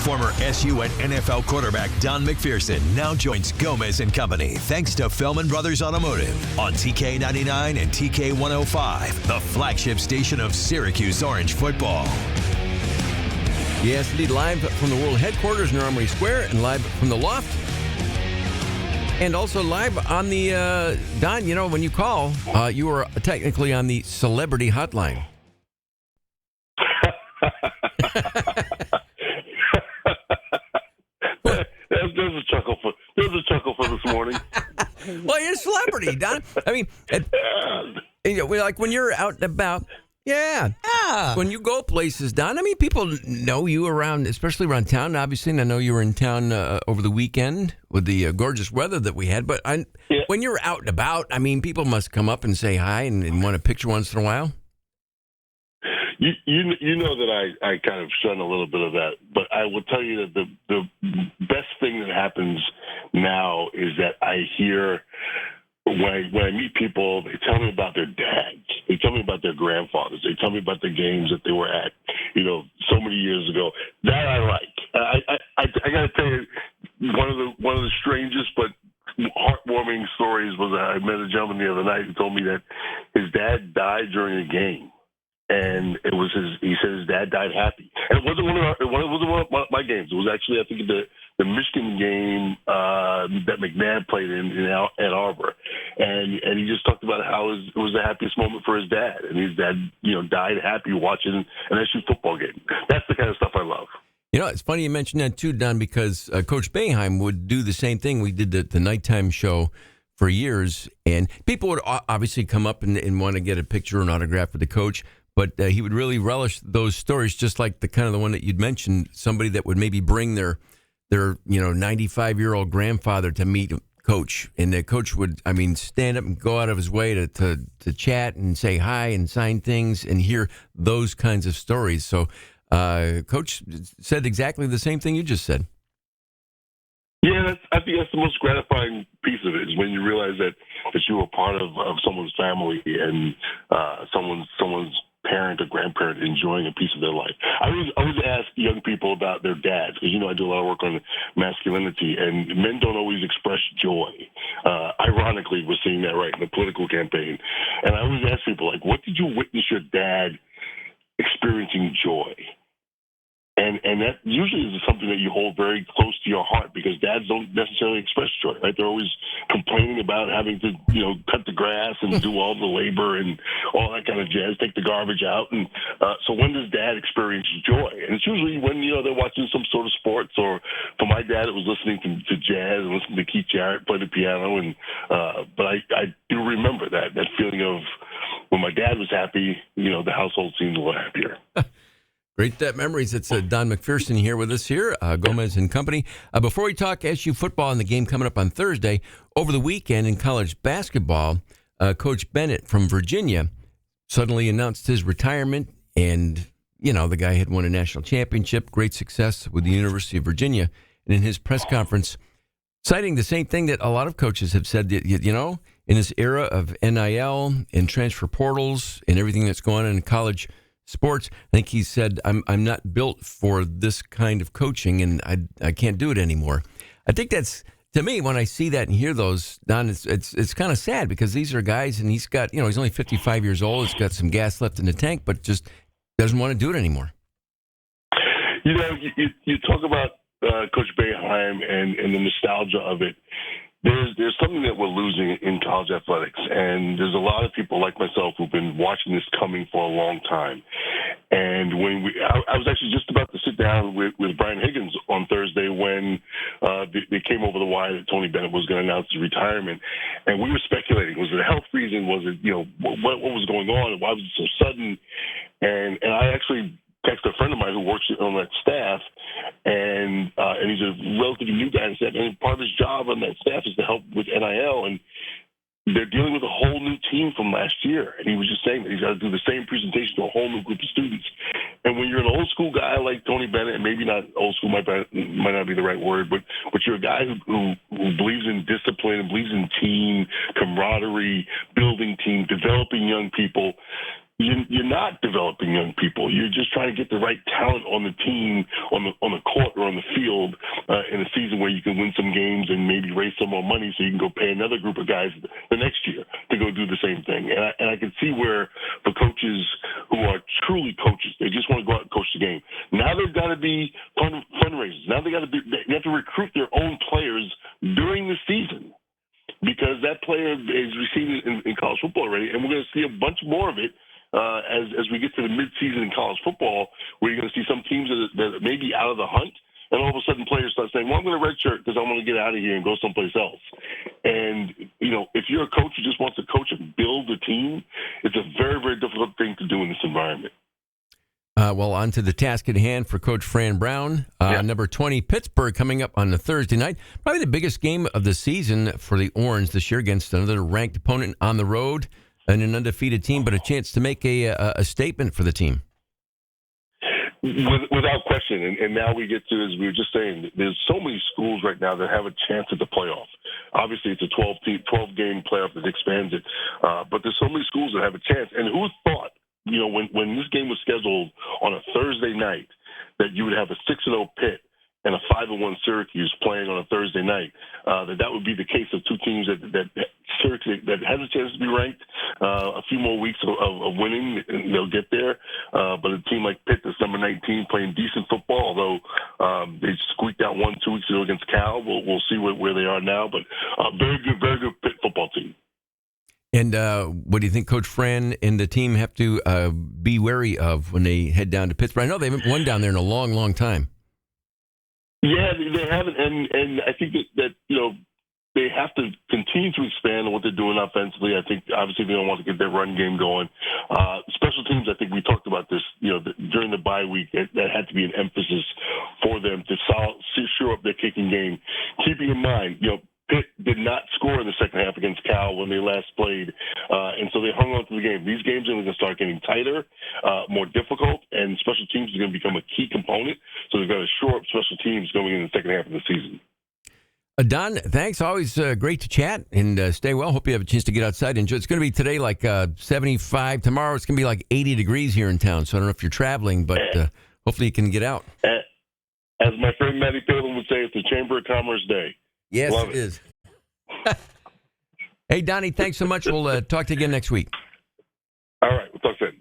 Former SU and NFL quarterback Don McPherson now joins Gomez and Company thanks to Fellman Brothers Automotive on TK99 and TK105, the flagship station of Syracuse Orange football. Yes, indeed, live from the World Headquarters in Armory Square and live from the Loft. And also live on the, Don, you know, when you call, you are technically on the Celebrity Hotline. There's a chuckle for this morning. Well, you're a celebrity, Don. I mean, like when you're out and about, yeah. When you go places, Don, I mean, people know you around, especially around town, obviously. And I know you were in town over the weekend with the gorgeous weather that we had. But when you're out and about, I mean, people must come up and say hi and want a picture once in a while. You know that I kind of shun a little bit of that, but I will tell you that the best thing that happens now is that I hear when I meet people, they tell me about their dads, they tell me about their grandfathers, they tell me about the games that they were at, you know, so many years ago. That I like. I got to tell you, one of the strangest but heartwarming stories was I met a gentleman the other night who told me that his dad died during a game. And he said his dad died happy. And it wasn't one of my games. It was actually, I think, the Michigan game that McNabb played in Ann Arbor. And he just talked about how it was the happiest moment for his dad. And his dad, you know, died happy watching an SU football game. That's the kind of stuff I love. You know, it's funny you mentioned that too, Don, because Coach Boeheim would do the same thing. We did the nighttime show for years, and people would obviously come up and want to get a picture or an autograph with the coach. But he would really relish those stories, just like the kind of the one that you'd mentioned, somebody that would maybe bring their 95-year-old grandfather to meet Coach. And the coach would, I mean, stand up and go out of his way to chat and say hi and sign things and hear those kinds of stories. So Coach said exactly the same thing you just said. Yeah, I think that's the most gratifying piece of it is when you realize that you were part of someone's family and someone's parent or grandparent enjoying a piece of their life. I always ask young people about their dads because, you know, I do a lot of work on masculinity, and men don't always express joy. Ironically, we're seeing that right in the political campaign. And I always ask people, like, what did you witness your dad experiencing joy? And that usually is something that you hold very close to your heart because dads don't necessarily express joy, right? They're always complaining about having to, you know, cut the grass and do all the labor and all that kind of jazz, take the garbage out. And so when does dad experience joy? And it's usually when, you know, they're watching some sort of sports, or for my dad, it was listening to jazz and listening to Keith Jarrett play the piano. And but I do remember that feeling of when my dad was happy, you know, the household seemed a little happier. Great memories. It's Don McPherson here with us here, Gomez and Company. Before we talk SU football and the game coming up on Thursday, over the weekend in college basketball, Coach Bennett from Virginia suddenly announced his retirement. And, you know, the guy had won a national championship, great success with the University of Virginia. And in his press conference, citing the same thing that a lot of coaches have said, that, you know, in this era of NIL and transfer portals and everything that's going on in college sports, I think he said, I'm not built for this kind of coaching, and I can't do it anymore. I think that's, to me, when I see that and hear those, Don, it's kind of sad because these are guys, and he's got, you know, he's only 55 years old, he's got some gas left in the tank, but just doesn't want to do it anymore. You know, you talk about Coach Boeheim and the nostalgia of it. There's something that we're losing in college athletics, and there's a lot of people like myself who've been watching this coming for a long time. And when I was actually just about to sit down with Brian Higgins on Thursday when they came over the wire that Tony Bennett was going to announce his retirement, and we were speculating: was it a health reason? Was it, you know, what was going on, and why was it so sudden? And I actually texted a friend of mine who works on that staff, and he's a relatively new guy, and said, and part of his job on that staff is to help with NIL, and they're dealing with a whole new team from last year. And he was just saying that he's got to do the same presentation to a whole new group of students. And when you're an old school guy like Tony Bennett, and maybe not old school might not be the right word, but you're a guy who believes in discipline and believes in team, camaraderie, building team, developing young people, you're not developing young people. You're just trying to get the right talent on the team, on the court or on the field in a season where you can win some games and maybe raise some more money so you can go pay another group of guys the next year to go do the same thing. And I can see where for coaches who are truly coaches, they just want to go out and coach the game. Now they've got to be fundraisers. Now they have to recruit their own players during the season. Because that player is receiving in college football already, and we're going to see a bunch more of it as we get to the midseason in college football, where you're going to see some teams that may be out of the hunt, and all of a sudden players start saying, well, I'm going to redshirt because I want to get out of here and go someplace else. And, if you're a coach who just wants to coach and build a team, it's a very, very difficult thing to do in this environment. Well, on to the task at hand for Coach Fran Brown. Number 20, Pittsburgh, coming up on the Thursday night. Probably the biggest game of the season for the Orange this year against another ranked opponent on the road and an undefeated team, but a chance to make a statement for the team. Without question. And now we get to, as we were just saying, there's so many schools right now that have a chance at the playoff. Obviously, it's a 12-game playoff that expands it. But there's so many schools that have a chance. And who thought, when this game was scheduled on a Thursday night, that you would have a 6-0 Pitt and a 5-1 Syracuse playing on a Thursday night, that would be the case of two teams that Syracuse that has a chance to be ranked. A few more weeks of winning, and they'll get there. But a team like Pitt, that's number 19, playing decent football, although they squeaked out 1-2 weeks ago against Cal. We'll see where they are now. But very good Pitt football team. And what do you think Coach Fran and the team have to be wary of when they head down to Pittsburgh? I know they haven't won down there in a long, long time. Yeah, they haven't, and I think that they have to continue to expand on what they're doing offensively. I think obviously they don't want to get their run game going. Special teams, I think we talked about this, during the bye week. That had to be an emphasis for them to shore up their kicking game. Keeping in mind, Pitt did not score in the second half against Cal when they last played, and so they hung on to the game. These games are going to start getting tighter, more difficult, and special teams are going to become a key component. So they've got to shore up special teams going in the second half of the season. Don, thanks. Always great to chat, and stay well. Hope you have a chance to get outside and enjoy. It's going to be today like 75. Tomorrow it's going to be like 80 degrees here in town, so I don't know if you're traveling, but hopefully you can get out. As my friend Matty Palin would say, it's the Chamber of Commerce Day. Yes, it is. Hey, Donnie, thanks so much. We'll talk to you again next week. All right.